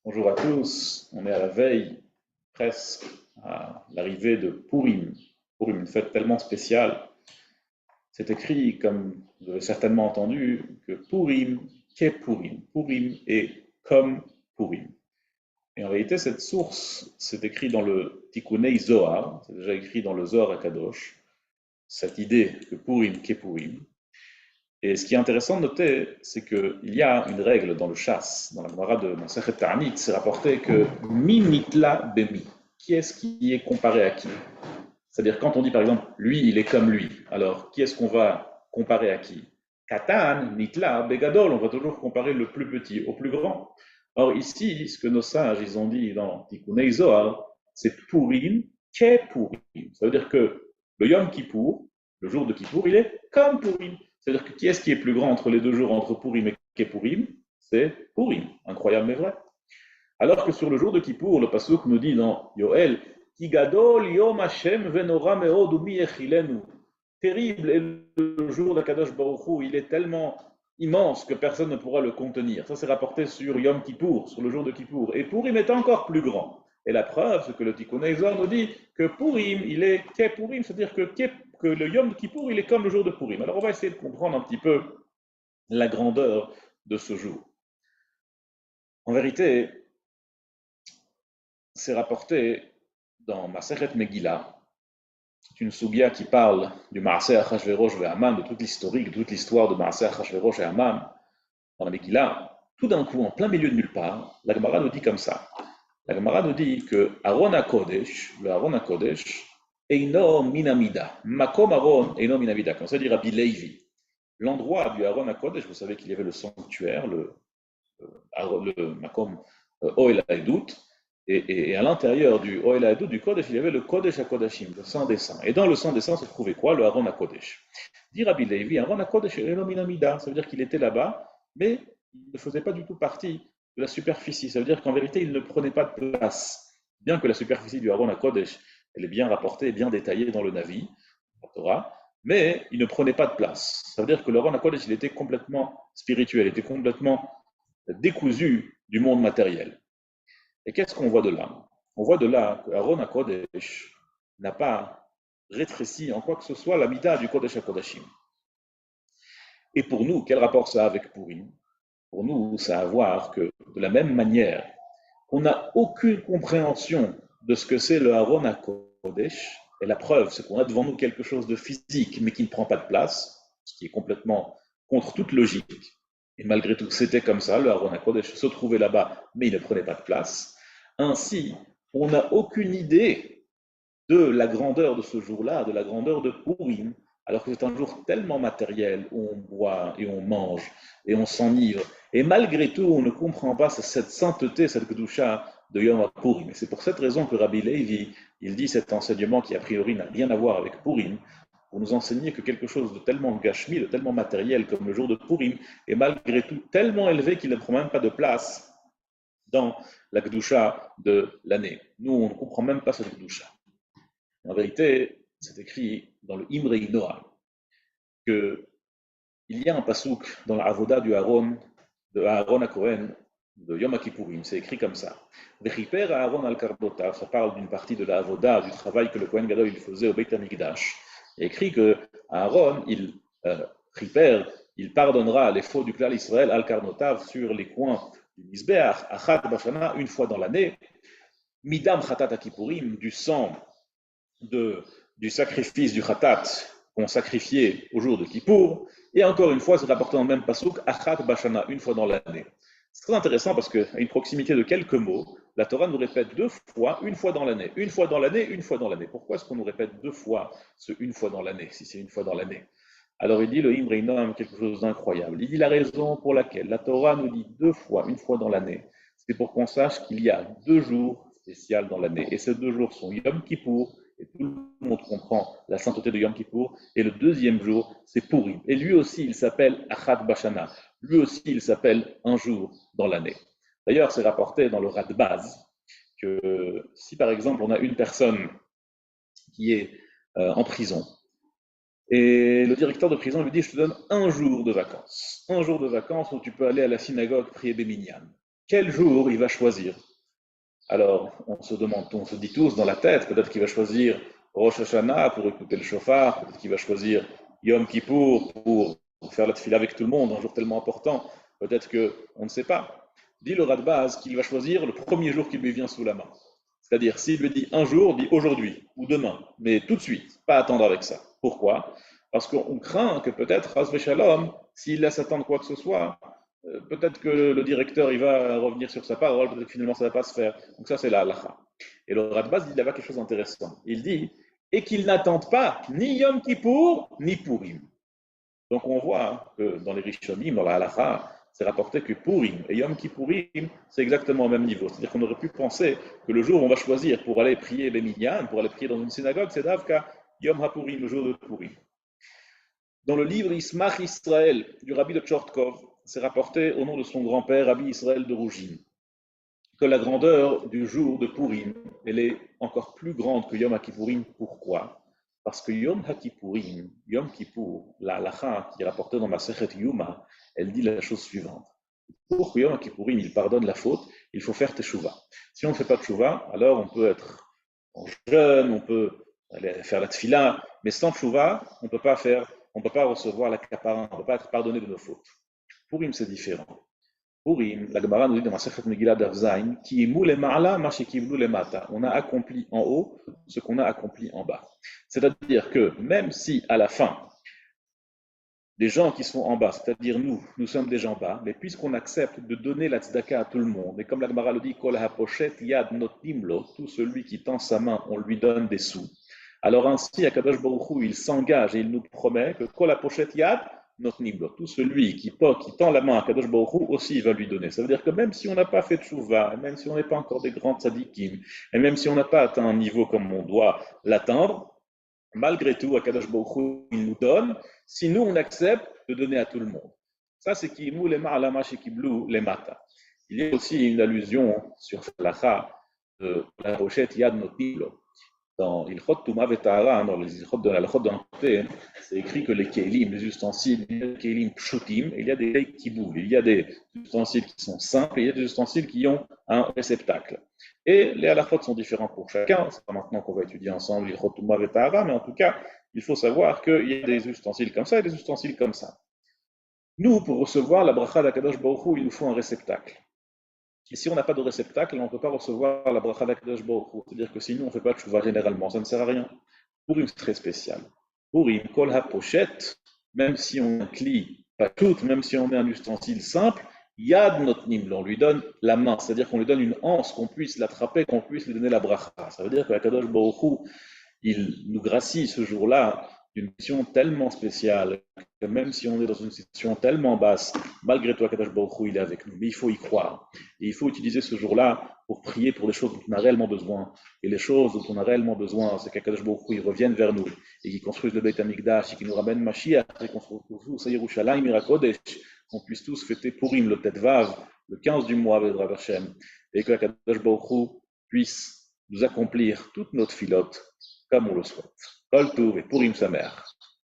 Bonjour à tous, on est à la veille presque à l'arrivée de Purim. Purim, une fête tellement spéciale. C'est écrit, comme vous avez certainement entendu, que Purim, qu'est Purim. Purim est comme Purim. Et en réalité, cette source, c'est écrit dans le Tikkunei Zohar, c'est déjà écrit dans le Zohar HaKadosh, cette idée que Purim, qu'est Purim. Et ce qui est intéressant de noter, c'est qu'il y a une règle dans le chasse, dans la Gemara de Masechet Ta'anit, c'est rapporté que mi nitla bemi. Qui est-ce qui est comparé à qui? C'est-à-dire quand on dit par exemple lui, il est comme lui, alors qui est-ce qu'on va comparer à qui? Katan, nitla, begadol, on va toujours comparer le plus petit au plus grand. Or ici, ce que nos sages ils ont dit dans Tikkunei Zohar, c'est Purim, qu'est Purim. Ça veut dire que le Yom Kippour, le jour de Kippour, il est comme Purim. C'est-à-dire que qui est-ce qui est plus grand entre les deux jours, entre Purim et Kippurim? C'est Purim. Incroyable mais vrai. Alors que sur le jour de Kippour, le Pasuk nous dit dans Yoel, Kigadol yom Hashem venora meod umi echilenu. Terrible est le jour d'Akadosh Baruch Hu, il est tellement immense que personne ne pourra le contenir. Ça c'est rapporté sur Yom Kippour, sur le jour de Kippour. Et Purim est encore plus grand. Et la preuve, c'est que le Tikkun Zohar nous dit que Purim, il est qu'est Purim, c'est-à-dire que le Yom de Kippour, il est comme le jour de Purim. Alors on va essayer de comprendre un petit peu la grandeur de ce jour. En vérité, c'est rapporté dans Masechet Megillah. C'est une sougya qui parle du Maaseh Achashverosh et Haman, de toute l'historique, de toute l'histoire de Maaseh Achashverosh et Haman. Dans la Megillah, tout d'un coup, en plein milieu de nulle part, la Gemara nous dit comme ça. La Gemara nous dit que Aaron HaKodesh, le Aaron HaKodesh, Eino Minamida. Makom Aaron Eino Minamida. Comme ça dit Rabbi Levi. L'endroit du Aaron HaKodesh, vous savez qu'il y avait le sanctuaire, le Makom Oel Haedut, et à l'intérieur du Oel Haedut, du Kodesh, il y avait le Kodesh HaKodashim, le sang des saints. Et dans le sang des saints se trouvait quoi? Le Aaron HaKodesh. Dit Rabbi Levi, Aaron HaKodesh Elominamida, ça veut dire qu'il était là-bas, mais il ne faisait pas du tout partie de la superficie. Ça veut dire qu'en vérité, il ne prenait pas de place. Bien que la superficie du Aaron HaKodesh, elle est bien rapportée, bien détaillée dans le Navi, la Torah, mais il ne prenait pas de place. Ça veut dire que le Aaron HaKodesh, il était complètement spirituel, il était complètement décousu du monde matériel. Et qu'est-ce qu'on voit de là? On voit de là que Aaron HaKodesh n'a pas rétréci en quoi que ce soit la mida du Kodesh HaKodashim. Et pour nous, quel rapport ça a avec Purim? Pour nous, ça a à voir que de la même manière qu'on n'a aucune compréhension de ce que c'est le Aaron HaKodesh, et la preuve, c'est qu'on a devant nous quelque chose de physique, mais qui ne prend pas de place, ce qui est complètement contre toute logique. Et malgré tout, c'était comme ça, le Aaron HaKodesh se trouvait là-bas, mais il ne prenait pas de place. Ainsi, on n'a aucune idée de la grandeur de ce jour-là, de la grandeur de Purim, alors que c'est un jour tellement matériel où on boit et on mange et on s'enivre. Et malgré tout, on ne comprend pas cette sainteté, cette Kedusha de Yom Purim. Et c'est pour cette raison que Rabbi Levi, il dit cet enseignement qui a priori n'a rien à voir avec Purim, pour nous enseigner que quelque chose de tellement gashmi, de tellement matériel comme le jour de Purim, est malgré tout tellement élevé qu'il ne prend même pas de place dans la Kedusha de l'année. Nous, on ne comprend même pas cette Kedusha. En vérité, c'est écrit dans le Imrei Noah qu'il y a un pasouk dans la Avoda du Aaron, de Aaron à Cohen, de Yom Kippourim. C'est écrit comme ça. Vechiper Aaron al Kardotav, ça parle d'une partie de la Avoda, du travail que le Kohen Gadol il faisait au Beit HaMikdash. Il est écrit que Aaron, il pardonnera les faux du clan Israël al Kardotav sur les coins du Mizbeach, Achat Bashana, une fois dans l'année. Midam Chatat Kippourim, du sang du sacrifice du Khatat qu'on sacrifiait au jour de Kippour, et encore une fois, c'est rapporté dans le même pasouk, Achat Bashana, une fois dans l'année. C'est très intéressant parce qu'à une proximité de quelques mots, la Torah nous répète deux fois, une fois dans l'année, une fois dans l'année, une fois dans l'année. Pourquoi est-ce qu'on nous répète deux fois ce une fois dans l'année, si c'est une fois dans l'année? Alors il dit le Imrei Noam quelque chose d'incroyable. Il dit la raison pour laquelle la Torah nous dit deux fois, une fois dans l'année, c'est pour qu'on sache qu'il y a deux jours spéciaux dans l'année. Et ces deux jours sont Yom Kippour, et tout le monde comprend la sainteté de Yom Kippour. Et le deuxième jour, c'est Purim. Et lui aussi, il s'appelle Achat Bashana. Lui aussi, il s'appelle un jour dans l'année. D'ailleurs, c'est rapporté dans le Radbaz que si par exemple on a une personne qui est en prison, et le directeur de prison lui dit, je te donne un jour de vacances. Un jour de vacances où tu peux aller à la synagogue prier Béminyan. quel jour il va choisir. Alors, on se dit tous dans la tête, peut-être qu'il va choisir Rosh Hashanah pour écouter le shofar, peut-être qu'il va choisir Yom Kippour pour faire la tefila avec tout le monde, un jour tellement important, peut-être qu'on ne sait pas. Dit le Radbaz qu'il va choisir le premier jour qui lui vient sous la main. C'est-à-dire, s'il lui dit un jour, dit aujourd'hui ou demain, mais tout de suite, pas attendre avec ça. Pourquoi? Parce qu'on craint que peut-être, Hasbe Shalom, s'il laisse attendre quoi que ce soit, peut-être que le directeur il va revenir sur sa parole, peut-être que finalement ça ne va pas se faire. Donc ça c'est la halakha. Et le Radbaz dit là-bas quelque chose d'intéressant. Il dit et qu'il n'attende pas ni Yom Kippour ni Purim. Donc on voit que dans les Rishonim, dans la halakha, c'est rapporté que Purim et Yom Kippourim, c'est exactement au même niveau. C'est-à-dire qu'on aurait pu penser que le jour où on va choisir pour aller prier les minyan, pour aller prier dans une synagogue, c'est Davka Yom HaPurim, le jour de Purim. Dans le livre Ismach Israël du Rabbi de Tchortkov, c'est rapporté au nom de son grand-père, Rabbi Israël de Rougine, que la grandeur du jour de Purim, elle est encore plus grande que Yom HaKippourim. Pourquoi? Parce que Yom HaKippourim, Yom Kippour, la halakha qui est rapportée dans ma Sechet Yuma, elle dit la chose suivante. Pour que Yom HaKippourim, il pardonne la faute, il faut faire teshuva. Si on ne fait pas teshuva, alors on peut être jeune, on peut aller faire la tefila, mais sans teshuva, on ne peut pas recevoir la kapara, on ne peut pas être pardonné de nos fautes. Purim, c'est différent. Purim, la Gemara nous dit dans ma Masechet Megillah d'Avzaïn, qui le ma'ala, ma shekivlu le mata. On a accompli en haut ce qu'on a accompli en bas. C'est-à-dire que même si à la fin, les gens qui sont en bas, c'est-à-dire nous sommes des gens bas, mais puisqu'on accepte de donner la tzedaka à tout le monde, et comme la Gemara le dit, kol hapochet yad notimlo, tout celui qui tend sa main, on lui donne des sous. Alors ainsi, Akadosh Baruch Hu, il s'engage et il nous promet que kol hapochet yad notimlo, tout celui qui tend la main à Akadosh Baruch Hu aussi, il va lui donner. Ça veut dire que même si on n'a pas fait de tchouva, même si on n'est pas encore des grands tzadikim, et même si on n'a pas atteint un niveau comme on doit l'atteindre, malgré tout, Akadosh Baruch Hu, il nous donne, si nous, on accepte de donner à tout le monde. Ça, c'est Kimu Lema Alama Shekiblu Lemata. Il y a aussi une allusion sur l'Acha de la rochette Yad Notilo. Dans Ilchot Tuma Vetahara, dans les Ilchot de la Lachot d'Anté, c'est écrit que les Kélim, les ustensiles, il y a des Kélim Pshutim, et il y a des Kiboul. Il y a des ustensiles qui sont simples, et il y a des ustensiles qui ont un réceptacle. Et les halachot sont différents pour chacun. C'est pas maintenant qu'on va étudier ensemble Ilchot Tuma Vetahara, mais en tout cas, il faut savoir qu'il y a des ustensiles comme ça et des ustensiles comme ça. Nous, pour recevoir la bracha d'Akadosh Baruch Hu, il nous faut un réceptacle. Et si on n'a pas de réceptacle, on ne peut pas recevoir la bracha d'Akadosh Baruch Hu. C'est-à-dire que si nous, on ne fait pas de tchouva généralement, ça ne sert à rien. Pour une très spéciale. Pour une kol ha-pochette, même si on inclit pas toute, même si on met un ustensile simple, yad notnim, on lui donne la main, c'est-à-dire qu'on lui donne une anse, qu'on puisse l'attraper, qu'on puisse lui donner la bracha. Ça veut dire que Akadosh Baruch Hu, il nous gracie ce jour-là d'une mission tellement spéciale que même si on est dans une situation tellement basse, malgré tout, Akadosh Baruch Hu, il est avec nous. Mais il faut y croire. Et il faut utiliser ce jour-là pour prier pour les choses dont on a réellement besoin. Et les choses dont on a réellement besoin, c'est qu'Akadosh Baruch Hu, il revienne vers nous et qu'il construise le Beit HaMikdash et qu'il nous ramène Mashiach et qu'on se retrouve tous à Yerushalayim Mirakodesh, qu'on puisse tous fêter Purim, le Tetvav, le 15 du mois, Vedrav Hashem, et que Akadosh Baruch Hu puisse nous accomplir toute notre filote comme on le souhaite. Kol Tov et Purim Sameach.